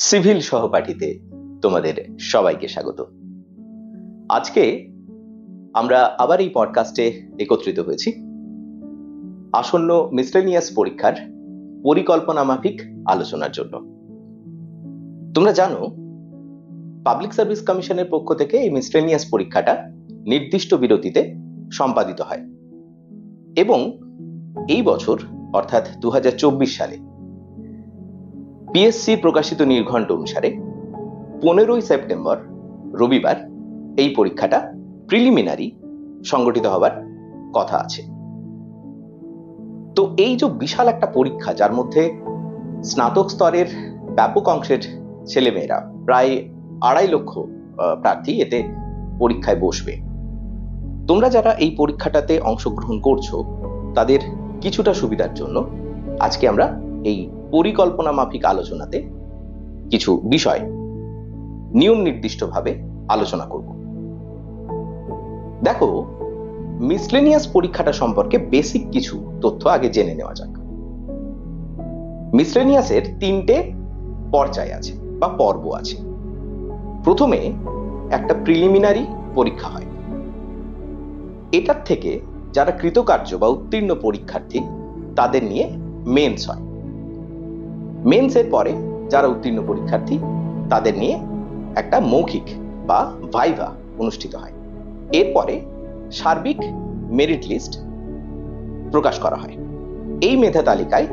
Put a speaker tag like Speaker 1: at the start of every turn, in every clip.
Speaker 1: Civil সহপাঠীতে তোমাদের সবাইকে স্বাগত। আজকে আমরা আবার এই পডকাস্টে একত্রিত হয়েছি আসন্ন মিসলেনিয়াস পরীক্ষার পরিকল্পনা মাফিক আলোচনার জন্য। তোমরা জানো, পাবলিক সার্ভিস কমিশনের পক্ষ থেকে এই মিসলেনিয়াস পরীক্ষাটা নির্দিষ্ট বিরতিতে সম্পাদিত হয় এবং এই বছর অর্থাৎ 2024 সালে পিএসসি প্রকাশিত নির্ঘণ্ট অনুসারে 15ই সেপ্টেম্বর রবিবার এই পরীক্ষাটা প্রিলিমিনারি সংগঠিত হবার কথা আছে। তো এই যে বিশাল একটা পরীক্ষা, যার মধ্যে স্নাতক স্তরের ব্যাপক অংশের ছেলেমেয়েরা, প্রায় 2.5 লক্ষ প্রার্থী এতে পরীক্ষায় বসবে। তোমরা যারা এই পরীক্ষাটাতে অংশগ্রহণ করছো তাদের কিছুটা সুবিধার জন্য আজকে আমরা এই পরিকল্পনা মাফিক আলোচনাতে কিছু বিষয় নিয়ম নির্দিষ্টভাবে আলোচনা করব। দেখো, মিসলেনিয়াস পরীক্ষাটা সম্পর্কে বেসিক কিছু তথ্য আগে জেনে নেওয়া যাক। মিসলেনিয়াসের 3টে পর্যায় আছে বা পর্ব আছে। প্রথমে একটা প্রিলিমিনারি পরীক্ষা হয়। এটার থেকে যারা কৃতকার্য বা উত্তীর্ণ পরীক্ষার্থী তাদের নিয়ে মেন্স হয়। মেন্সের পরে যারা উত্তীর্ণ পরীক্ষার্থী তাদের নিয়ে একটা মৌখিক বা ভাইভা অনুষ্ঠিত হয়। এরপরে সার্বিক মেরিট লিস্ট প্রকাশ করা হয়। এই মেধা তালিকায়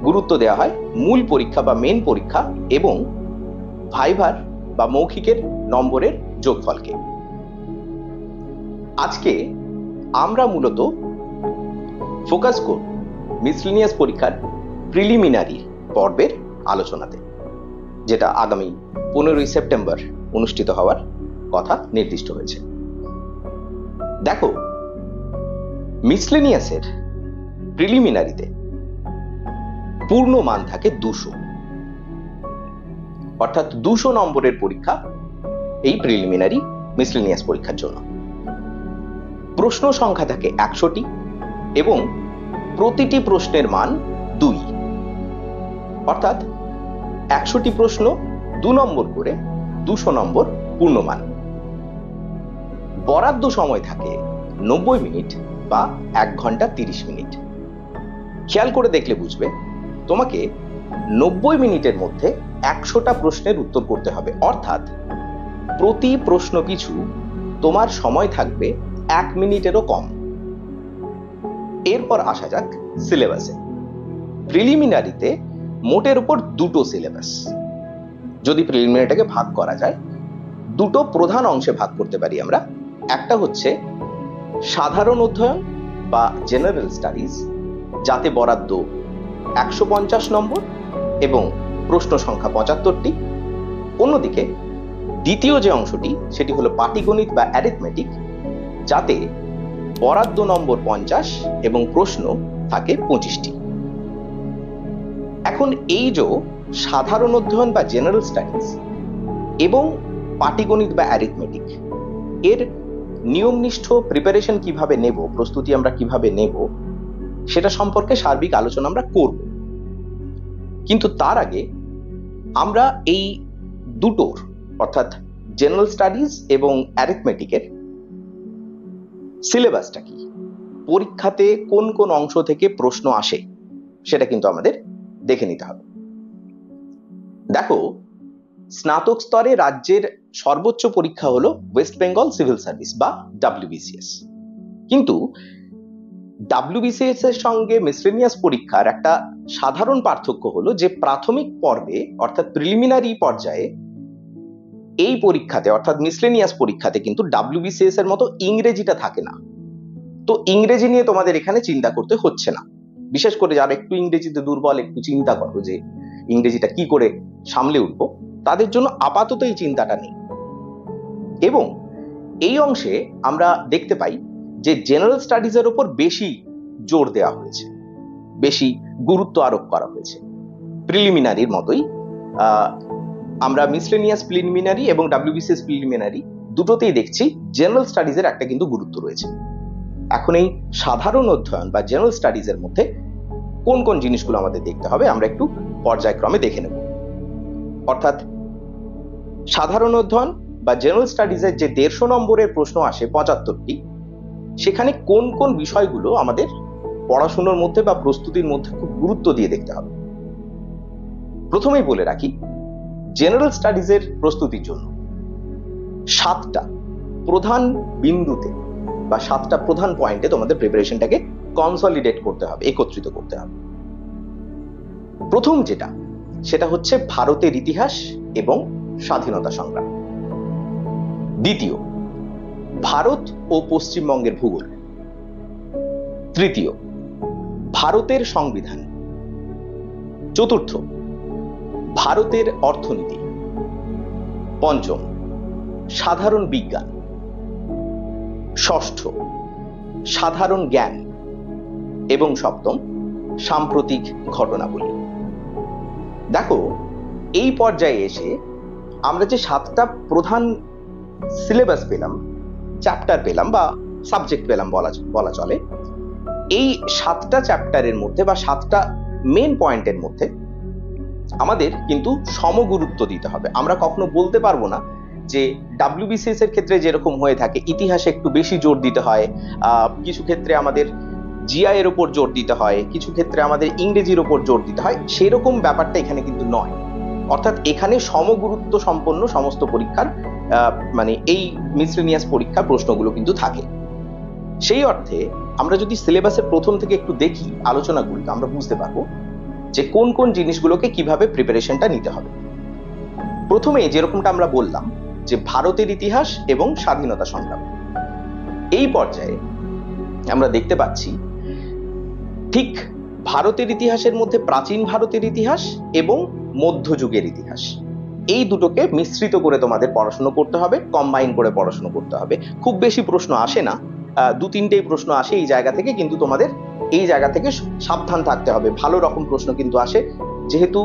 Speaker 1: গুরুত্ব দেওয়া হয় মূল পরীক্ষা বা মেন পরীক্ষা এবং ভাইভার বা মৌখিকের নম্বরের যোগফলকে। আজকে আমরা মূলত ফোকাস করব মিসলেনিয়াস পরীক্ষার প্রিলিমিনারি পর্বের আলোচনাতে, যেটা আগামী 15ই সেপ্টেম্বর অনুষ্ঠিত হওয়ার কথা নির্দিষ্ট হয়েছে। দেখো, মিসলেনিয়াসের প্রিলিমিনারিতে পূর্ণ মান থাকে 200, অর্থাৎ 200 নম্বরের পরীক্ষা এই প্রিলিমিনারি মিসলেনিয়াস পরীক্ষার জন্য। প্রশ্ন সংখ্যা থাকে 100টি এবং প্রতিটি প্রশ্নের মান 2, অর্থাৎ 100টি প্রশ্ন 2 নম্বর করে 200 নম্বর পূর্ণমান। বরাদ্দ সময় থাকে 90 মিনিট বা 1 ঘন্টা 30 মিনিট। খেয়াল করে দেখলে বুঝবে, তোমাকে 90 মিনিটের মধ্যে 100টা প্রশ্নের উত্তর করতে হবে, অর্থাৎ প্রতি প্রশ্ন পিছু তোমার সময় থাকবে 1 মিনিটেরও কম। এরপর আসা যাক সিলেবাসে। প্রিলিমিনারিতে মোটের উপর 2টো সিলেবাস। যদি প্রিলিমিনারিটাকে ভাগ করা যায়, 2টো প্রধান অংশে ভাগ করতে পারি আমরা। একটা হচ্ছে সাধারণ অধ্যয়ন বা জেনারেল স্টাডিজ, যাতে বরাদ্দ 150 নম্বর এবং প্রশ্ন সংখ্যা 75টি। অন্যদিকে দ্বিতীয় যে অংশটি, সেটি হলো পাটিগণিত বা অ্যারিথমেটিক, যাতে বরাদ্দ নম্বর 50 এবং প্রশ্ন থাকে 25টি। এখন এই যে সাধারণ অধ্যয়ন বা জেনারেল স্টাডিজ এবং পাটিগণিত বা অ্যারিথমেটিক, এর নিয়মনিষ্ঠ প্রিপারেশন কিভাবে নেব, প্রস্তুতি আমরা কিভাবে নেব, সেটা সম্পর্কে সার্বিক আলোচনা আমরা করব। কিন্তু তার আগে আমরা এই দুটোর, অর্থাৎ জেনারেল স্টাডিজ এবং অ্যারিথমেটিকের সিলেবাসটা কি, পরীক্ষাতে কোন কোন অংশ থেকে প্রশ্ন আসে, সেটা কিন্তু আমাদের দেখে নিতে হবে। দেখো, স্নাতক স্তরে রাজ্যের সর্বোচ্চ পরীক্ষা হলো ওয়েস্ট বেঙ্গল সিভিল সার্ভিস বা WBCS। কিন্তু WBCS এর সঙ্গে মিসলেনিয়াস পরীক্ষার একটা সাধারণ পার্থক্য হলো যে প্রাথমিক পর্বে, অর্থাৎ প্রিলিমিনারি পর্যায়ে এই পরীক্ষাতে, অর্থাৎ মিসলেনিয়াস পরীক্ষাতে কিন্তু WBCS এর মতো ইংরেজিটা থাকে না। তো ইংরেজি নিয়ে তোমাদের এখানে চিন্তা করতে হচ্ছে না। বিশেষ করে যারা একটু ইংরেজিতে দুর্বল, একটু চিন্তা করো যে ইংরেজিটা কি করে সামলে উঠবো, তাদের জন্য আপাতত এই চিন্তাটা নেই। এবং এই অংশে আমরা দেখতে পাই যে জেনারেল স্টাডিজের উপর বেশি জোর দেওয়া হয়েছে, বেশি গুরুত্ব আরোপ করা হয়েছে। প্রিলিমিনারির মতোই আমরা মিসলেনিয়াস প্রিলিমিনারি এবং WBCS প্রিলিমিনারি দুটোতেই দেখছি জেনারেল স্টাডিজের একটা কিন্তু গুরুত্ব রয়েছে। এখন এই সাধারণ অধ্যয়ন বা জেনারেল স্টাডিজের মধ্যে কোন কোন জিনিসগুলো আমাদের দেখতে হবে আমরা একটু পর্যায়ক্রমে দেখে নেব। অর্থাৎ সাধারণ অধ্যয়ন বা জেনারেল স্টাডিজের যে 150 নম্বরের প্রশ্ন আসে 75টি, সেখানে কোন কোন বিষয়গুলো আমাদের পড়াশোনার মধ্যে বা প্রস্তুতির মধ্যে খুব গুরুত্ব দিয়ে দেখতে হবে। প্রথমেই বলে রাখি, জেনারেল স্টাডিজের প্রস্তুতির জন্য 7টা প্রধান বিন্দুতে বা 7টা প্রধান পয়েন্টে তোমাদের প্রিপারেশনটাকে কনসলিডেট করতে হবে, একত্রিত করতে হবে। প্রথম যেটা, সেটা হচ্ছে ভারতের ইতিহাস এবং স্বাধীনতা সংগ্রাম। দ্বিতীয়, ভারত ও পশ্চিমবঙ্গের ভূগোল। তৃতীয়, ভারতের সংবিধান। চতুর্থ, ভারতের অর্থনীতি। পঞ্চম, সাধারণ বিজ্ঞান। ষষ্ঠ, সাধারণ জ্ঞান। এবং সপ্তম, সাম্প্রতিক ঘটনাবলী। দেখো, এই পর্যায়ে এসে আমরা যে 7টা প্রধান সিলেবাস পেলাম, চ্যাপ্টার পেলাম বা সাবজেক্ট পেলাম বলা চলে, এই 7টা চ্যাপ্টারের মধ্যে বা 7টা মেন পয়েন্টের মধ্যে আমাদের কিন্তু সমগুরুত্ব দিতে হবে। আমরা কখনো বলতে পারবো না যে WBCS এর ক্ষেত্রে যেরকম হয়ে থাকে ইতিহাসে একটু বেশি জোর দিতে হয়, কিছু ক্ষেত্রে আমাদের জিআই এর উপর জোর দিতে হয়, কিছু ক্ষেত্রে আমাদের ইংরেজির উপর জোর দিতে হয়, সেরকম ব্যাপারটা এখানে কিন্তু নয়। অর্থাৎ এখানে সমগুরুত্ব সম্পন্ন সমস্ত পরীক্ষার মানে এই মিসলেনিয়াস পরীক্ষার প্রশ্নগুলো কিন্তু থাকে। সেই অর্থে আমরা যদি সিলেবাসের প্রথম থেকে একটু দেখি আলোচনাগুলো, আমরা বুঝতে পারবো যে কোন কোন জিনিসগুলোকে কিভাবে প্রিপারেশনটা নিতে হবে। প্রথমে যেরকমটা আমরা বললাম যে ভারতের ইতিহাস এবং স্বাধীনতা সংগ্রাম, এই পর্যায়ে আমরা দেখতে পাচ্ছি ঠিক ভারতের ইতিহাসের মধ্যে প্রাচীন ভারতের ইতিহাস এবং মধ্যযুগের ইতিহাস, এই দুটোকে মিশ্রিত করে তোমাদের পড়াশোনা করতে হবে, কম্বাইন করে পড়াশোনা করতে হবে। খুব বেশি প্রশ্ন আসে না, 2-3টেই প্রশ্ন আসে এই জায়গা থেকে, কিন্তু তোমাদের এই জায়গা থেকে সাবধান থাকতে হবে। ভালো রকম প্রশ্ন কিন্তু আসে, যেহেতু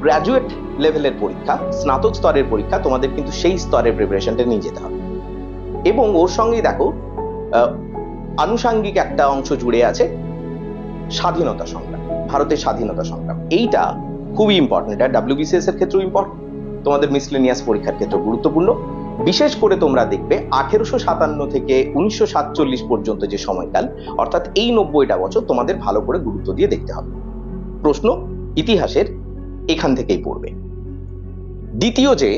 Speaker 1: গ্র্যাজুয়েট লেভেলের পরীক্ষা, স্নাতক স্তরের পরীক্ষা, তোমাদের কিন্তু সেই স্তরের প্রিপারেশনটা নিয়ে যেতে হবে। এবং ওর সঙ্গেই দেখো আনুষাঙ্গিক একটা অংশ জুড়ে আছে স্বাধীনতা সংগ্রাম, ভারতের স্বাধীনতা সংগ্রাম। এইটা খুবই ইম্পর্টেন্ট, এটা WBCS এর ক্ষেত্রেও ইম্পর্টেন্ট, তোমাদের মিসলেনিয়াস পরীক্ষার ক্ষেত্রে গুরুত্বপূর্ণ। বিশেষ করে তোমরা দেখবে 1857 থেকে 1947 পর্যন্ত যে সময়কাল, অর্থাৎ এই 90টা বছর তোমাদের ভালো করে গুরুত্ব দিয়ে দেখতে হবে। প্রশ্ন ইতিহাসের এখান থেকেই পড়বে। দ্বিতীয় যে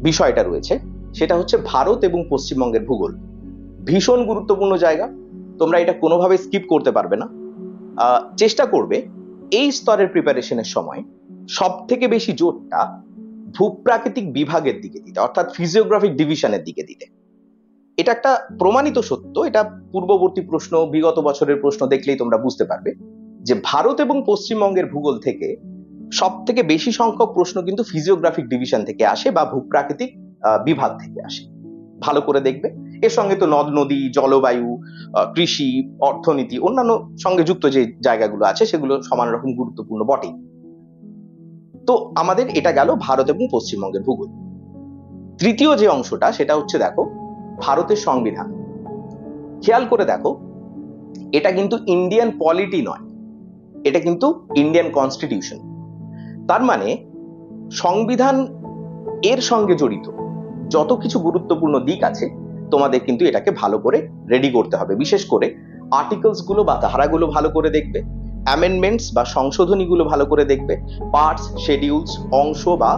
Speaker 1: বিষয়টা রয়েছে সেটা হচ্ছে ভারত এবং পশ্চিমবঙ্গের ভূগোল। ভীষণ গুরুত্বপূর্ণ জায়গা, তোমরা এটা কোনোভাবে স্কিপ করতে পারবে না। চেষ্টা করবে এই স্তরের প্রিপারেশনের সময় সব থেকে বেশি জোরটা ভূপ্রাকৃতিক বিভাগের দিকে দিতে, অর্থাৎ ফিজিওগ্রাফিক ডিভিশনের দিকে দিতে। এটা একটা প্রমাণিত সত্য, এটা পূর্ববর্তী প্রশ্ন, বিগত বছরের প্রশ্ন দেখলেই তোমরা বুঝতে পারবে যে ভারত এবং পশ্চিমবঙ্গের ভূগোল থেকে সব থেকে বেশি সংখ্যক প্রশ্ন কিন্তু ফিজিওগ্রাফিক ডিভিশন থেকে আসে বা ভূপ্রাকৃতিক বিভাগ থেকে আসে। ভালো করে দেখবে। এর সঙ্গে তো নদ নদী, জলবায়ু, কৃষি, অর্থনীতি, অন্যান্য সঙ্গে যুক্ত যে জায়গাগুলো আছে সেগুলো সমান রকম গুরুত্বপূর্ণ বটেই। তো আমাদের এটা গেল ভারত এবং পশ্চিমবঙ্গের ভূগোল। তৃতীয় যে অংশটা সেটা হচ্ছে দেখো ভারতের সংবিধান। খেয়াল করে দেখো, এটা কিন্তু ইন্ডিয়ান পলিটি নয়, এটা কিন্তু ইন্ডিয়ান কনস্টিটিউশন। তার মানে সংবিধান এর সঙ্গে জড়িত যত কিছু গুরুত্বপূর্ণ দিক আছে তোমাদের কিন্তু এটাকে ভালো করে রেডি করতে হবে। বিশেষ করে আর্টিকেলস গুলো বা ধারাগুলো ভালো করে দেখবে, অ্যামেন্ডমেন্টস বা সংশোধনীগুলো ভালো করে দেখবে, পার্টস, শেডিউলস, অংশ বা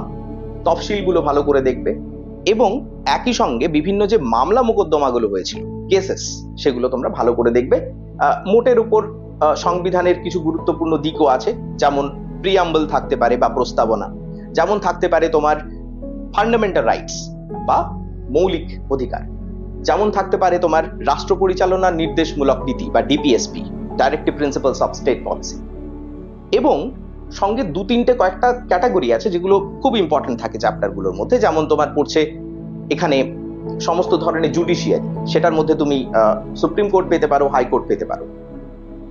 Speaker 1: তফসিলগুলো ভালো করে দেখবে, এবং একই সঙ্গে বিভিন্ন যে মামলা মোকদ্দমাগুলো হয়েছিল, কেসেস, সেগুলো তোমরা ভালো করে দেখবে। মোটের উপর সংবিধানের কিছু গুরুত্বপূর্ণ দিকও আছে, যেমন প্রিয়াম্বল থাকতে পারে বা প্রস্তাবনা, যেমন থাকতে পারে তোমার ফান্ডামেন্টাল রাইটস বা মৌলিক অধিকার, যেমন থাকতে পারে তোমার রাষ্ট্র পরিচালনার নির্দেশমূলক নীতি বা DPSP, directive principles of state policy. এবং সঙ্গে 2-3টে কয়েকটা ক্যাটাগরি আছে যেগুলো খুব ইম্পর্টেন্ট থাকে চ্যাপ্টারগুলোর মধ্যে, যেমন তোমার পড়ছে এখানে সমস্ত ধরনের জুডিশিয়ারি, সেটার মধ্যে তুমি সুপ্রিম কোর্ট পেতে পারো, হাইকোর্ট পেতে পারো।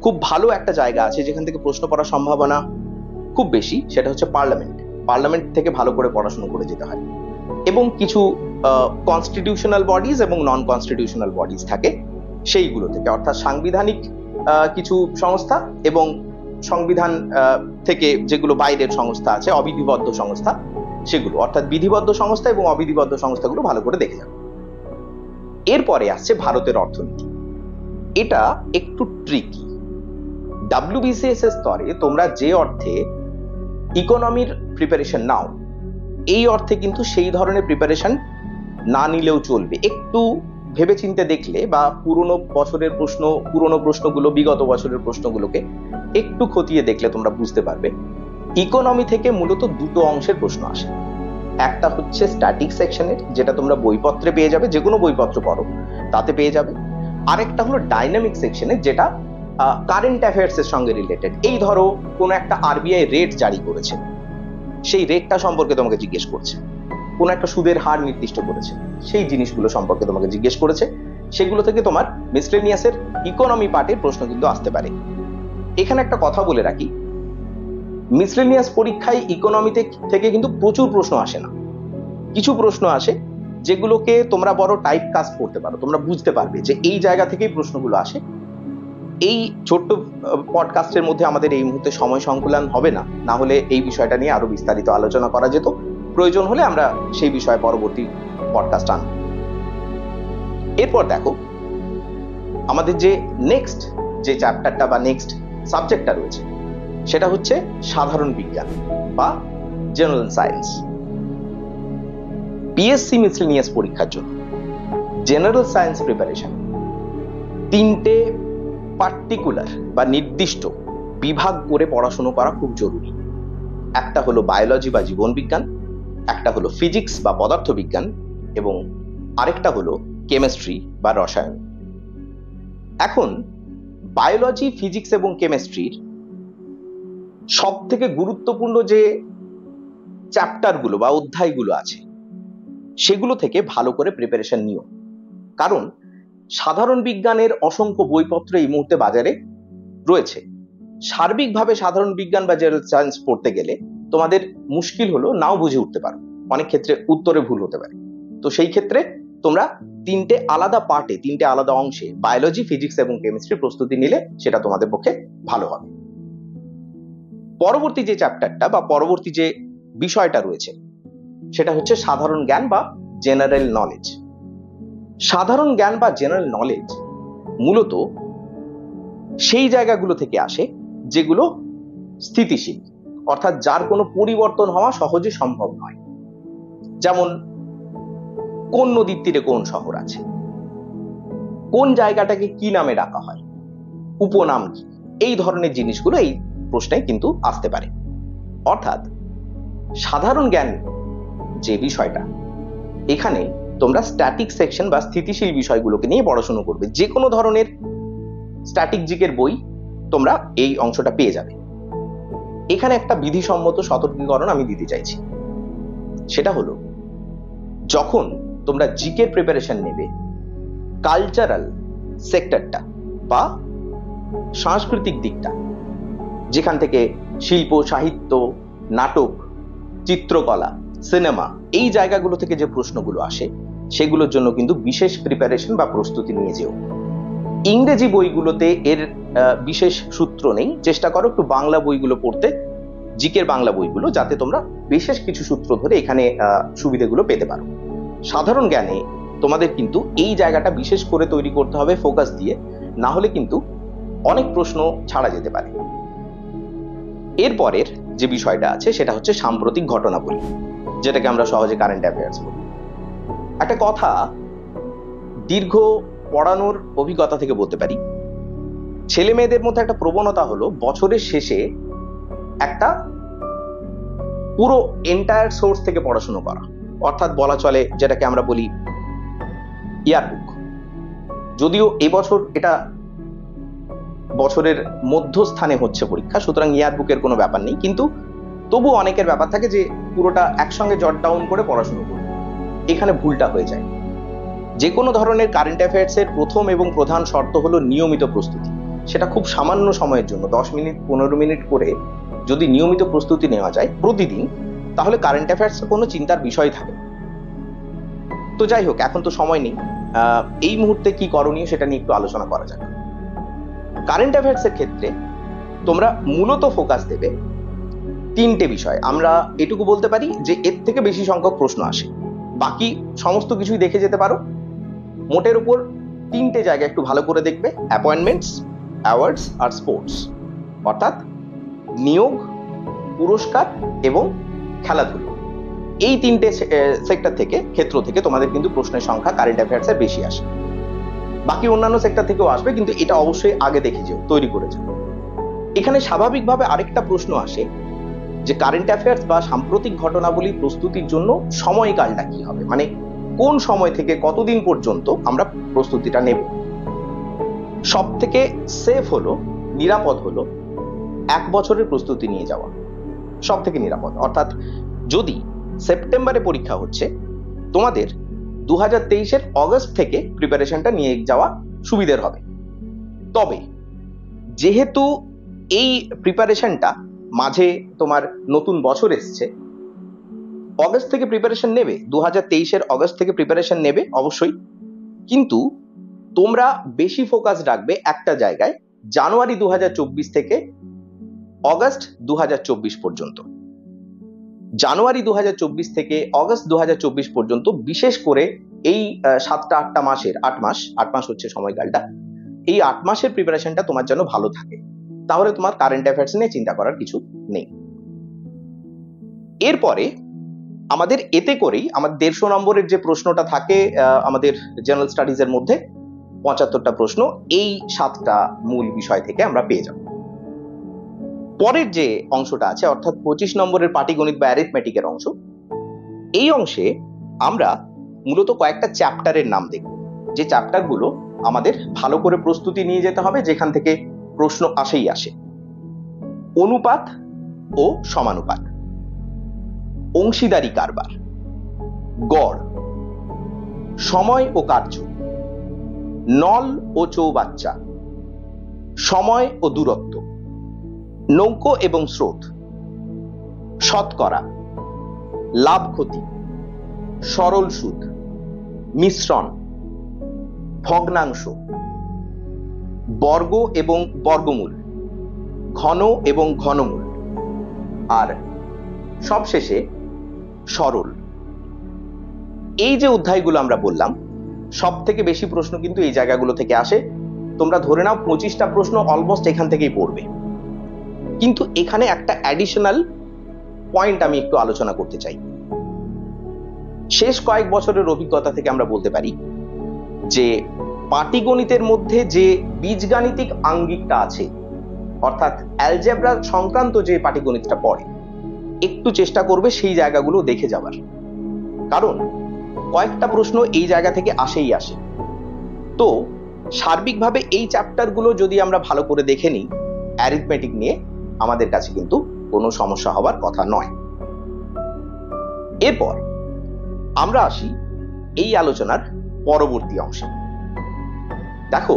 Speaker 1: খুব ভালো একটা জায়গা আছে যেখান থেকে প্রশ্ন পড়ার সম্ভাবনা খুব বেশি, সেটা হচ্ছে পার্লামেন্ট। পার্লামেন্ট থেকে ভালো করে পড়াশোনা করে যেতে হয়। এবং কিছু কনস্টিটিউশনাল বডিজ এবং নন কনস্টিটিউশনাল বডিজ থাকে সেইগুলো থেকে, অর্থাৎ সাংবিধানিক কিছু সংস্থা এবং সংবিধান থেকে যেগুলো বাইরের সংস্থা আছে, অবিধিবদ্ধ সংস্থা, সেগুলো, অর্থাৎ বিধিবদ্ধ সংস্থা এবং অবিধিবদ্ধ সংস্থাগুলো ভালো করে দেখে যাবে। এরপরে আসছে ভারতের অর্থনীতি। এটা একটু ট্রিকি। WBCS এর স্তরে তোমরা যে অর্থে ইকোনমির প্রিপারেশন নাও, এই অর্থে কিন্তু সেই ধরনের প্রিপারেশন না নিলেও চলবে। একটু ভেবেচিন্তে দেখলে বা পুরনো প্রশ্নগুলো, বিগত বছরের প্রশ্নগুলোকে একটু খতিয়ে দেখলে তোমরা বুঝতে পারবে ইকোনমি থেকে মূলত দুটো অংশের প্রশ্ন আসে। একটা হচ্ছে স্ট্যাটিক সেকশনের, যেটা তোমরা বইপত্রে পেয়ে যাবে, যে কোনো বইপত্র পড়ো তাতে পেয়ে যাবে। আরেকটা হলো ডাইনামিক সেকশনের, যেটা কারেন্ট অ্যাফেয়ার্স এর সঙ্গে রিলেটেড। এই ধরো কোনো একটা RBI রেট জারি করেছে, সেই রেটটা সম্পর্কে তোমাকে জিজ্ঞেস করছে। কোন একটা সুদের হার নির্দিষ্ট করেছে, সেই জিনিসগুলো সম্পর্কে তোমাকে জিজ্ঞেস করেছে। সেগুলো থেকে তোমার মিসলেনিয়াসের ইকোনমি পার্টের প্রশ্ন কিন্তু আসতে পারে। এখানে একটা কথা বলে রাখি, মিসলেনিয়াস পরীক্ষায় ইকোনমি থেকে কিন্তু প্রচুর প্রশ্ন আসে না। কিছু প্রশ্ন আসে যেগুলোকে তোমরা বড় টাইপ কাস্ট করতে পারো, তোমরা বুঝতে পারবে যে এই জায়গা থেকেই প্রশ্নগুলো আসে। এই ছোট্ট পডকাস্টের মধ্যে আমাদের এই মুহূর্তে সময় সংকুলান হবে না, না হলে এই বিষয়টা নিয়ে আরো বিস্তারিত আলোচনা করা যেত। প্রয়োজন হলে আমরা সেই বিষয়ে পরবর্তী পডকাস্ট আনব। এরপর দেখো আমাদের যে নেক্সট যে চ্যাপ্টারটা বা নেক্সট সাবজেক্টটা রয়েছে, সেটা হচ্ছে সাধারণ বিজ্ঞান বা জেনারেল সায়েন্স। PSC মিসলেনিয়াস পরীক্ষার জন্য জেনারেল সায়েন্স প্রিপারেশন তিনটে পার্টিকুলার বা নির্দিষ্ট বিভাগ করে পড়াশোনা করা খুব জরুরি। একটা হলো বায়োলজি বা জীবন বিজ্ঞান, একটা হলো ফিজিক্স বা পদার্থ বিজ্ঞান, এবং আরেকটা হলো কেমিস্ট্রি বা রসায়ন। এখন বায়োলজি, ফিজিক্স এবং কেমিস্ট্রির সব থেকে গুরুত্বপূর্ণ যে চ্যাপ্টারগুলো বা অধ্যায়গুলো আছে, সেগুলো থেকে ভালো করে প্রিপারেশন নিও। কারণ সাধারণ বিজ্ঞানের অসংখ্য বইপত্র এই মুহূর্তে বাজারে রয়েছে। সার্বিকভাবে সাধারণ বিজ্ঞান বা জেনারেল সায়েন্স পড়তে গেলে তোমাদের মুশকিল হলো নাও বুঝে উঠতে পারো, অনেক ক্ষেত্রে উত্তরে ভুল হতে পারে। তো সেই ক্ষেত্রে তোমরা তিনটে আলাদা পার্টে, তিনটে আলাদা অংশে বায়োলজি, ফিজিক্স এবং কেমিস্ট্রি প্রস্তুতি নিলে সেটা তোমাদের পক্ষে ভালো হবে। পরবর্তী যে চ্যাপ্টারটা বা পরবর্তী যে বিষয়টা রয়েছে, সেটা হচ্ছে সাধারণ জ্ঞান বা জেনারেল নলেজ। সাধারণ জ্ঞান বা জেনারেল নলেজ মূলত সেই জায়গাগুলো থেকে আসে যেগুলো স্থিতিশীল, অর্থাৎ যার কোনো পরিবর্তন হওয়া সহজে সম্ভব নয়। যেমন কোন নদীর তীরে কোন শহর আছে, কোন জায়গাটাকে কি নামে ডাকা হয়, উপনাম কি, এই ধরনের জিনিসগুলো এই প্রশ্নে কিন্তু আসতে পারে। অর্থাৎ সাধারণ জ্ঞান যে বিষয়টা, এখানে তোমরা স্ট্যাটিক সেকশন বা স্থিতিশীল বিষয়গুলোকে নিয়ে পড়াশোনা করবে। যে কোনো ধরনের স্ট্যাটিক জিকের বই তোমরা এই অংশটা পেয়ে যাবে। এখানে একটা বিধিসম্মত সতর্কীকরণ আমি দিতে চাইছি, সেটা হলো যখন তোমরা জিকের প্রিপারেশন নেবে, কালচারাল সেক্টরটা বা সাংস্কৃতিক দিকটা, যেখান থেকে শিল্প, সাহিত্য, নাটক, চিত্রকলা, সিনেমা, এই জায়গাগুলো থেকে যে প্রশ্নগুলো আসে, সেগুলোর জন্য কিন্তু বিশেষ প্রিপারেশন বা প্রস্তুতি নিয়ে যেও। ইংরেজি বইগুলোতে এর বিশেষ সূত্র নেই, চেষ্টা করো একটু বাংলা বইগুলো পড়তে, জিকের বাংলা বইগুলো, যাতে তোমরা বিশেষ কিছু সূত্র ধরে এখানে সুবিধাগুলো পেতে পারো। সাধারণ জ্ঞানে তোমাদের কিন্তু এই জায়গাটা বিশেষ করে তৈরি করতে হবে ফোকাস দিয়ে, না হলে কিন্তু অনেক প্রশ্ন ছাড়া যেতে পারে। এরপরের যে বিষয়টা আছে সেটা হচ্ছে সাম্প্রতিক ঘটনাবলী, যেটাকে আমরা সহজে কারেন্ট অ্যাফেয়ার্স বলি। একটা কথা দীর্ঘ পড়ানোর অভিজ্ঞতা থেকে বলতে পারি, ছেলে মেয়েদের মধ্যে একটা প্রবণতা হলো বছরের শেষে একটা পুরো এন্টায়ার সোর্স থেকে পড়াশোনা করা, অর্থাৎ বলা চলে যেটাকে আমরা বলি ইয়ারবুক। যদিও এবছর এটা বছরের মধ্যস্থানে হচ্ছে পরীক্ষা, সুতরাং ইয়ারবুকের কোনো ব্যাপার নেই, কিন্তু তবু অনেকের ব্যাপার থাকে যে পুরোটা একসঙ্গে জট ডাউন করে পড়াশোনা করবে। এখানে ভুলটা হয়ে যায়। যে কোনো ধরনের কারেন্ট অ্যাফেয়ার্স এর প্রথম এবং প্রধান শর্ত হলো নিয়মিত প্রস্তুতি। সেটা খুব সামান্য সময়ের জন্য 10 মিনিট 15 মিনিট করে যদি নিয়মিত প্রস্তুতি নেওয়া যায় প্রতিদিন, তাহলে কারেন্ট অ্যাফেয়ার্স কোনো চিন্তার বিষয় থাকে। তো যাই হোক, এখন তো সময় নেই, এই মুহূর্তে কি করণীয় সেটা নিয়ে একটু আলোচনা করা যাক। কারেন্ট অ্যাফেয়ার্স এর ক্ষেত্রে তোমরা মূলত ফোকাস দেবে তিনটে বিষয় আমরা এটুকু বলতে পারি যে এর থেকে বেশি সংখ্যক প্রশ্ন আসে, বাকি সমস্ত কিছুই দেখে যেতে পারো। মোটের উপর তিনটে জায়গা একটু ভালো করে দেখবে, অ্যাপয়েন্টমেন্টস, অ্যাওয়ার্ডস আর স্পোর্টস, অর্থাৎ নিয়োগ, পুরস্কার এবং খেলাধুলো। এই তিনটে সেক্টর থেকে, ক্ষেত্র থেকে তোমাদের কিন্তু প্রশ্নের সংখ্যা কারেন্ট অ্যাফেয়ার্সের বেশি আসে। বাকি অন্যান্য সেক্টর থেকেও আসবে, কিন্তু এটা অবশ্যই আগে দেখে যেও, তৈরি করে যেও। এখানে স্বাভাবিকভাবে আরেকটা প্রশ্ন আসে যে কারেন্ট অ্যাফেয়ার্স বা সাম্প্রতিক ঘটনাবলী প্রস্তুতির জন্য সময়কালটা কি হবে, মানে কোন সময় থেকে কতদিন পর্যন্ত আমরা প্রস্তুতিটা নেব। সব থেকে সেফ হলো, নিরাপদ হলো 1 বছরের প্রস্তুতি নিয়ে যাওয়া, সব থেকে নিরাপদ। অর্থাৎ যদি সেপ্টেম্বরে পরীক্ষা হচ্ছে, তোমাদের 2023-এর অগস্ট থেকে প্রিপারেশনটা নিয়ে যাওয়া সুবিধের হবে। তবে যেহেতু এই প্রিপারেশনটা মাঝে তোমার নতুন বছর এসছে, অগস্ট থেকে প্রিপারেশন নেবে, 2023-এর অগস্ট থেকে প্রিপারেশন নেবে অবশ্যই, কিন্তু তোমরা বেশি ফোকাস রাখবে একটা জায়গায়, জানুয়ারি 2024 থেকে অগস্ট 2024 পর্যন্ত। জানুয়ারি 2024 থেকে অগস্ট 2024 পর্যন্ত বিশেষ করে এই 7-8 মাসের 8 মাস হচ্ছে সময়কালটা, এই 8 মাসের প্রিপারেশনটা তোমার জন্য ভালো থাকে, তাহলে তোমার কারেন্ট অ্যাফেয়ার্স নিয়ে চিন্তা করার কিছু নেই। এরপরে আমাদের এতে করেই আমাদের 150 নম্বরের যে প্রশ্নটা থাকে আমাদের জেনারেল স্টাডিজ এর মধ্যে, 75টা প্রশ্ন এই 7টা মূল বিষয় থেকে আমরা পেয়ে যাব। পরের যে অংশটা আছে, অর্থাৎ 25 নম্বরের পাটিগণিত বা অ্যারিথমেটিকের অংশ, এই অংশে আমরা মূলত কয়েকটা চ্যাপ্টারের নাম দেখব, যে চ্যাপ্টারগুলো আমাদের ভালো করে প্রস্তুতি নিয়ে যেতে হবে, যেখান থেকে প্রশ্ন আসেই আসে। অনুপাত ও সমানুপাত, অংশীদারি কারবার, গড়, সময় ও কার্য, নল ও চৌবাচ্চা, সময় ও দূরত্ব, নৌকো এবং স্রোত, শতকরা, লাভ ক্ষতি, সরল সুদ, মিশ্রণ, ভগ্নাংশ, বর্গ এবং বর্গমূল, ঘন এবং ঘনমূল, আর সবশেষে সরল। এই যে অধ্যায়গুলো আমরা বললাম, সব থেকে বেশি প্রশ্ন কিন্তু এই জায়গাগুলো থেকে আসে। তোমরা ধরে নাও 25টা প্রশ্ন অলমোস্ট এখান থেকেই পড়বে। কিন্তু এখানে একটা অ্যাডিশনাল পয়েন্ট আমি একটু আলোচনা করতে চাই। শেষ কয়েক বছরের অভিজ্ঞতা থেকে আমরা বলতে পারি যে পাটিগণিতের মধ্যে যে বীজগাণিতিক আঙ্গিকটা আছে, অর্থাৎ অ্যালজেব্রা সংক্রান্ত যে পাটিগণিতটা পড়ে, একটু চেষ্টা করবে সেই জায়গাগুলো দেখে যাবার, কারণ কয়েকটা প্রশ্ন এই জায়গা থেকে আসেই আসে। তো সার্বিকভাবে এই চ্যাপ্টারগুলো যদি আমরা ভালো করে দেখে নিই অ্যারিথমেটিক নিয়ে, আমাদের কাছে কিন্তু কোনো সমস্যা হবার কথা নয়। এরপর আমরা আসি এই আলোচনার পরবর্তী অংশে। দেখো,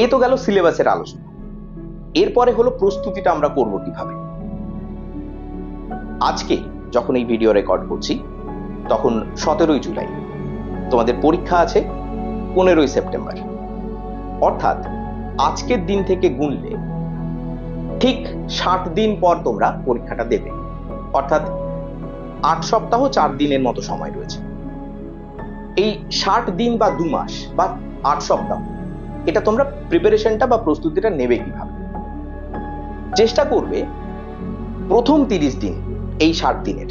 Speaker 1: এ তো গেল সিলেবাসের আলোচনা, এরপরে হলো প্রস্তুতিটা আমরা করব কিভাবে। আজকে যখন এই ভিডিও রেকর্ড করছি তখন 17ই জুলাই, তোমাদের পরীক্ষা আছে 15ই সেপ্টেম্বর, অর্থাৎ আজকের দিন থেকে গুনলে ঠিক 60 দিন পর তোমরা পরীক্ষাটা দেবে, অর্থাৎ 8 সপ্তাহ 4 দিনের মতো সময় রয়েছে। এই 60 দিন বা 2 মাস বা 8 সপ্তাহ, এটা তোমরা প্রিপারেশনটা বা প্রস্তুতিটা নেবে কিভাবে? চেষ্টা করবে প্রথম 30 দিন, এই 60 দিনের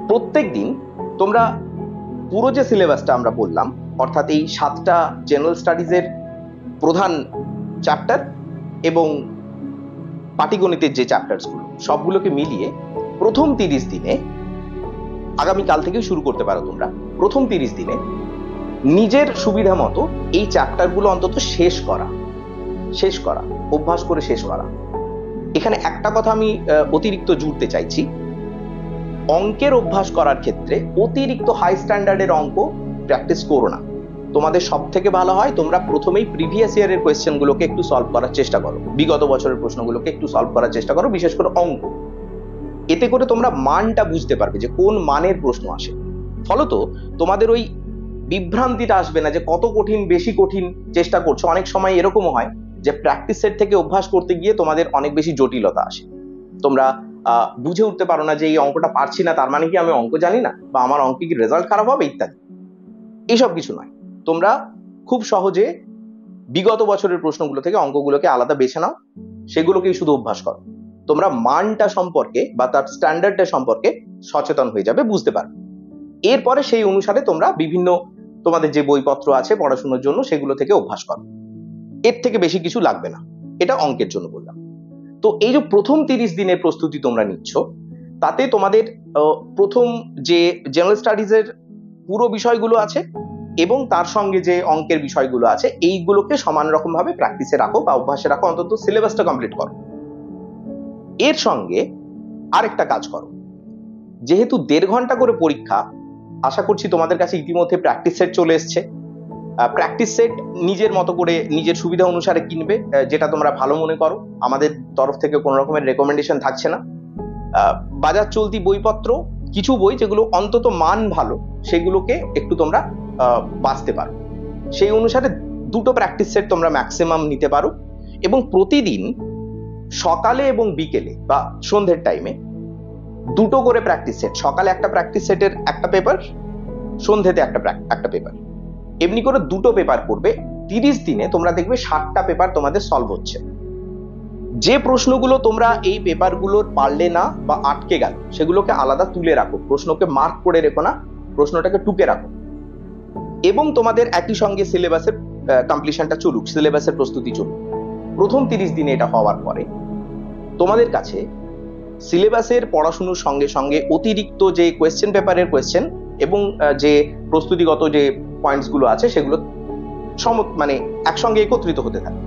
Speaker 1: প্রত্যেক দিন তোমরা পুরো যে সিলেবাসটা আমরা বললাম, অর্থাৎ এই 7টা জেনারেল স্টাডিজের প্রধান চ্যাপ্টার এবং পাটিগণিতের যে চ্যাপ্টারসগুলো, সবগুলোকে মিলিয়ে প্রথম 30 দিনে, আগামীকাল থেকে শুরু করতে পারো তোমরা, প্রথম 30 দিনে নিজের সুবিধা মতো এই চ্যাপ্টারগুলো অন্তত শেষ করা, অভ্যাস করে শেষ করা। এখানে একটা কথা আমি অতিরিক্ত জুড়তে চাইছি, অঙ্কের অভ্যাস করার ক্ষেত্রে অতিরিক্ত হাই স্ট্যান্ডার্ডের অঙ্ক প্র্যাকটিস করো না। তোমাদের সব থেকে ভালো হয় তোমরা প্রথমেই প্রিভিয়াস ইয়ারের কোয়েশ্চেনগুলোকে একটু সলভ করার চেষ্টা করো, বিগত বছরের প্রশ্নগুলোকে একটু সলভ করার চেষ্টা করো, বিশেষ করে অঙ্ক। এতে করে তোমরা মানটা বুঝতে পারবে যে কোন মানের প্রশ্ন আসে, ফলত তোমাদের ওই বিভ্রান্তিটা আসবে না যে কত কঠিন, বেশি কঠিন চেষ্টা করছো। অনেক সময় এরকমও হয় যে প্র্যাকটিস সেট থেকে অভ্যাস করতে গিয়ে তোমাদের অনেক বেশি জটিলতা আসে। তোমরা বুঝে উঠতে পারো না যে এই অঙ্কটা পারছি না, তার মানে কি আমি অঙ্ক জানি না, বা আমার অঙ্কে কি রেজাল্ট খারাপ হবে ইত্যাদি। এইসব কিছু নয়। তোমরা খুব সহজে বিগত বছরের প্রশ্নগুলো থেকে অঙ্কগুলোকে আলাদা বেছে নাও, সেগুলোকেই শুধু অভ্যাস করো। তোমরা মানটা সম্পর্কে বা তার স্ট্যান্ডার্ডটা সম্পর্কে সচেতন হয়ে যাবে, বুঝতে পারবে। এরপরে সেই অনুসারে তোমরা বিভিন্ন তোমাদের যে বইপত্র আছে পড়াশোনার জন্য সেগুলো থেকে অভ্যাস করো। এর থেকে বেশি কিছু লাগবে না। এটা অঙ্কের জন্য বললাম। তো এই যে প্রথম 30 দিনের প্রস্তুতি তোমরা নিচ্ছ, তাতে তোমাদের প্রথম যে জেনারেল স্টাডিজের পুরো বিষয়গুলো আছে এবং তার সঙ্গে যে অঙ্কের বিষয়গুলো আছে এইগুলোকে সমান রকম ভাবে প্র্যাকটিসে রাখো বা অভ্যাসে রাখো, অন্তত সিলেবাসটা কমপ্লিট করো। এর সঙ্গে আরেকটা কাজ করো, যেহেতু 1.5 ঘন্টা করে পরীক্ষা, আশা করছি তোমাদের কাছে ইতিমধ্যে প্র্যাকটিস সেট চলে এসছে। প্র্যাকটিস সেট নিজের মতো করে নিজের সুবিধা অনুসারে কিনবে, যেটা তোমরা ভালো মনে করো। আমাদের তরফ থেকে কোনো রকমের রেকমেন্ডেশন থাকছে না। বাজার চলতি বইপত্র, কিছু বই যেগুলো অন্তত মান ভালো, সেগুলোকে একটু তোমরা বাঁচতে পারো। সেই অনুসারে 2টো প্র্যাকটিস সেট তোমরা ম্যাক্সিমাম নিতে পারো, এবং প্রতিদিন সকালে এবং বিকেলে বা সন্ধ্যের টাইমে 2টো করে প্র্যাকটিস সেট, সকালে একটা প্র্যাকটিস সেটের একটা পেপার, সন্ধ্যেতে একটা পেপার, এমনি করে 2টো পেপার করবে। 30 দিনে তোমরা দেখবে 60টা পেপার তোমাদের সলভ হচ্ছে। যে প্রশ্নগুলো তোমরা এই পেপারগুলোর পারলে না বা আটকে গেল, সেগুলোকে আলাদা তুলে রাখো, প্রশ্নকে মার্ক করে রেখো না, প্রশ্নটাকে টুকে রাখো। এবং তোমাদের একই সঙ্গে সিলেবাসের কমপ্লিশনটা চলুক, সিলেবাসের প্রস্তুতি চলুক। প্রথম 30 দিনে এটা হওয়ার পরে তোমাদের কাছে সিলেবাসের পড়াশোনার সঙ্গে সঙ্গে অতিরিক্ত যে কোয়েশ্চেন পেপারের কোয়েশ্চেন এবং যে প্রস্তুতিগত যে পয়েন্টস গুলো আছে সেগুলো মানে একসঙ্গে একত্রিত হতে থাকে।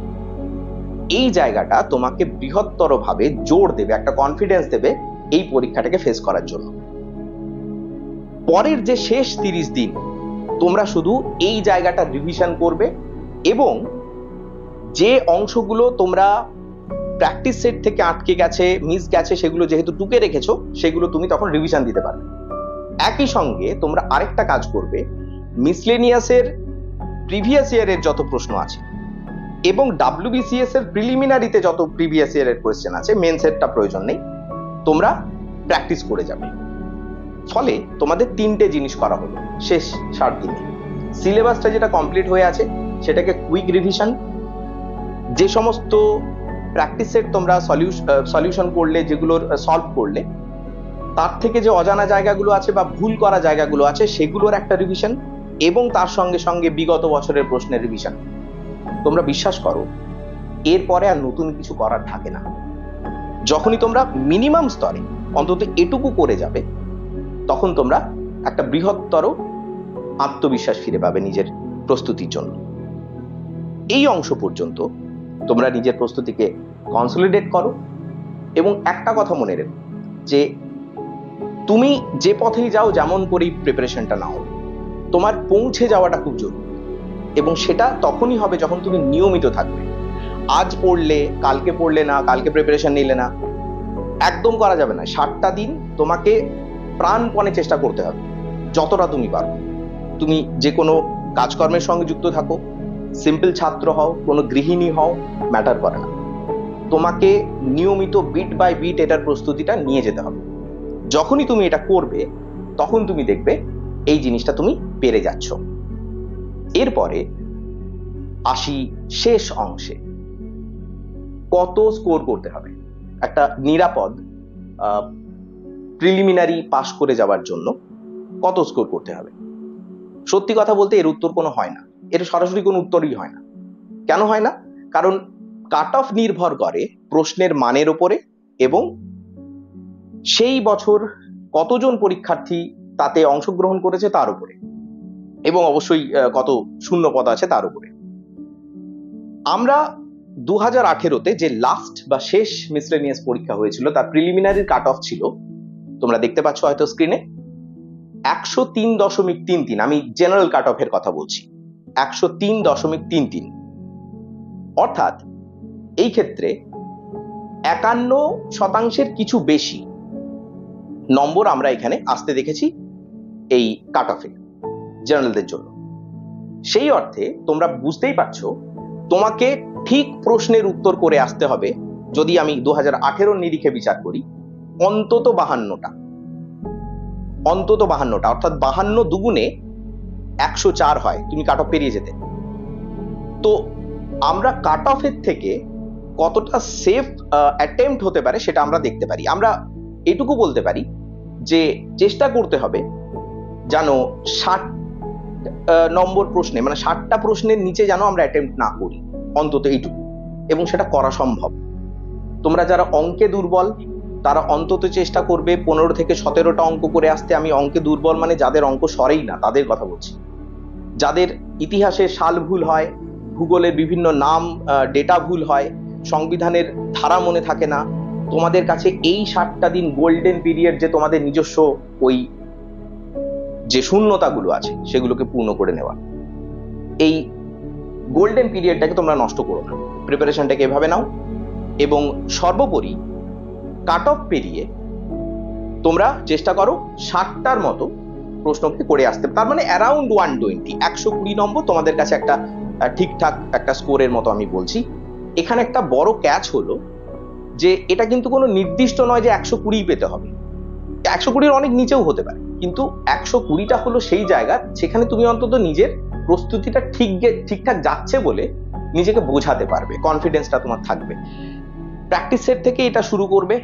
Speaker 1: এই জায়গাটা তোমাকে বৃহত্তর ভাবে জোর দেবে, একটা কনফিডেন্স দেবে এই পরীক্ষাটাকে ফেস করার জন্য। পরের যে শেষ 30 দিন তোমরা শুধু এই জায়গাটা রিভিশন করবে, এবং যে অংশগুলো তোমরা প্র্যাকটিস সেট থেকে আটকে গেছে, মিস গেছে, সেগুলো যেহেতু টুকে রেখেছো, সেগুলো তুমি তখন রিভিশন দিতে পারবে। একই সঙ্গে তোমরা আরেকটা কাজ করবে, মিসলেনিয়াসের প্রিভিয়াস ইয়ারের যত প্রশ্ন আছে এবং WBCS এর প্রিলিমিনারিতে যত প্রিভিয়াস ইয়ারের কোয়েশ্চেন আছে, মেন সেটটা প্রয়োজন নেই, তোমরা প্র্যাকটিস করে যাবে। ফলে তোমাদের 3টে জিনিস করা হলো শেষ 60 দিনে। সিলেবাসটা যেটা কমপ্লিট হয়ে আছে সেটাকে কুইক রিভিশন, যে সমস্ত প্র্যাকটিস সেট তোমরা সলিউশন করলে, যেগুলোর সলভ করলে, তার থেকে যে অজানা জায়গাগুলো আছে বা ভুল করা জায়গাগুলো আছে সেগুলোর একটা রিভিশন, এবং তার সঙ্গে সঙ্গে বিগত বছরের প্রশ্নের রিভিশন। তোমরা বিশ্বাস করো, এরপরে আর নতুন কিছু করার থাকে না। যখনই তোমরা মিনিমাম স্তরে অন্তত এটুকু করে যাবে, তখন তোমরা একটা বৃহত্তর আত্মবিশ্বাস ফিরে পাবে নিজের প্রস্তুতির জন্য। এই অংশ পর্যন্ত তোমরা নিজের প্রস্তুতিকে কনসলিডেট করো, এবং একটা কথা মনে রেখো যে তুমি যে পথেই যাও, যেমন করেই প্রিপারেশনটা নাও, তোমার পৌঁছে যাওয়াটা খুব জরুরি। এবং সেটা তখনই হবে যখন তুমি নিয়মিত থাকবে। আজ পড়লে, কালকে পড়লে না, কালকে প্রিপারেশন নিলে না, একদম করা যাবে না। 60টা দিন তোমাকে প্রাণপণে চেষ্টা করতে হবে যতটা তুমি পারো। তুমি যে কোনো কাজকর্মের সঙ্গে যুক্ত থাকো, সিম্পল ছাত্র হও, কোনো গৃহিণী হও, ম্যাটার করে না, তোমাকে নিয়মিত বিট বাই বিট এটার প্রস্তুতিটা নিয়ে যেতে হবে। যখনই তুমি এটা করবে, তখন তুমি দেখবে এই জিনিসটা তুমি পেরে যাচ্ছ। এরপরে আসি শেষ অংশে, কত স্কোর করতে হবে একটা নিরাপদ প্রিলিমিনারি পাস করে যাওয়ার জন্য। কত স্কোর করতে হবে? সত্যি কথা বলতে এর উত্তর কোনো হয় না, এর সরাসরি কোনো উত্তরই হয় না। কেন হয় না? কারণ কাট অফ নির্ভর করে প্রশ্নের মানের উপরে, এবং সেই বছর কতজন পরীক্ষার্থী তাতে অংশগ্রহণ করেছে তার উপরে, এবং অবশ্যই কত শূন্য পদ আছে তার উপরে। আমরা 2018-তে যে লাস্ট বা শেষ মিসলেনিয়াস পরীক্ষা হয়েছিল, তার প্রিলিমিনারির কাট অফ ছিল, তোমরা দেখতে পাচ্ছ হয়তো স্ক্রিনে, 103.33। আমি জেনারেল কাট অফের কথা বলছি, 103.33। অর্থাৎ এই ক্ষেত্রে 51% কিছু বেশি নম্বর আমরা এখানে আসতে দেখেছি এই কাট অফে জেনারেলদের জন্য। সেই অর্থে তোমরা বুঝতেই পারছো, তোমাকে ঠিক প্রশ্নের উত্তর করে আসতে হবে, যদি আমি 2018 নিরিখে বিচার করি, অন্তত 52টা, অর্থাৎ 52 দুগুণে 104 হয়, তুমি কাট অফ পেরিয়ে যেতে। তো আমরা কাট অফের থেকে কতটা সেফ অ্যাটেম্প্ট হতে পারে সেটা আমরা দেখতে পারি। আমরা এটুকু বলতে পারি যে চেষ্টা করতে হবে যেন 60 নম্বর প্রশ্নে, মানে 60টা প্রশ্নের নিচে যেন আমরা অ্যাটেম্প্ট না করি, অন্তত এইটুকু, এবং সেটা করা সম্ভব। তোমরা যারা অঙ্কে দুর্বল তারা অন্তত চেষ্টা করবে 15 থেকে 17টা অঙ্ক করে আসতে। আমি অঙ্কে দুর্বল মানে যাদের অঙ্ক সরেই না তাদের কথা বলছি। যাদের ইতিহাসের সাল ভুল হয়, ভূগোলের বিভিন্ন নাম ডেটা ভুল হয়, সংবিধানের ধারা মনে থাকে না, তোমাদের কাছে এই 60টা দিন গোল্ডেন পিরিয়ড, যে তোমাদের নিজস্ব ওই যে শূন্যতাগুলো আছে সেগুলোকে পূর্ণ করে নেওয়া, এই গোল্ডেন পিরিয়ডটাকে তোমরা নষ্ট করো না, প্রিপারেশনটাকে এভাবে নাও। এবং সর্বোপরি কাট অফ পেরিয়ে তোমরা চেষ্টা করো 60টার মতো প্রশ্নকে করে আসতে। তার মানে অ্যারাউন্ড 120, 120 নম্বর তোমাদের কাছে একটা ঠিকঠাক একটা স্কোরের মতো আমি বলছি। এখানে একটা বড় ক্যাচ হলো যে এটা কিন্তু কোনো নির্দিষ্ট নয় যে 120 পেতে হবে, 120-এর অনেক নিচেও হতে পারে, কিন্তু 120টা হলো সেই জায়গা সেখানে তুমি অন্তত নিজের প্রস্তুতিটা ঠিকঠাক যাচ্ছে বলে নিজেকে বোঝাতে পারবে, কনফিডেন্সটা তোমার থাকবে। প্র্যাকটিস সেট থেকে এটা শুরু করবে,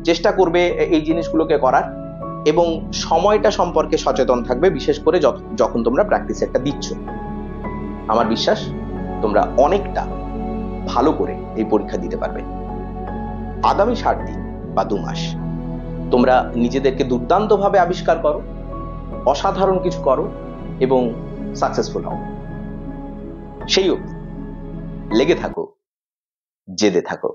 Speaker 1: চেষ্টা করবে এই জিনিসগুলোকে করার, এবং সময়টা সম্পর্কে সচেতন থাকবে, বিশেষ করে যখন তোমরা প্র্যাকটিস সেটটা দিচ্ছ। আমার বিশ্বাস তোমরা অনেকটা ভালো করে এই পরীক্ষা দিতে পারবে। আগামী 60 দিন বা 2 মাস তোমরা নিজেদেরকে দুর্দান্তভাবে আবিষ্কার করো, অসাধারণ কিছু করো এবং সাকসেসফুল হও। সেই অবধি লেগে থাকো, জেদে থাকো।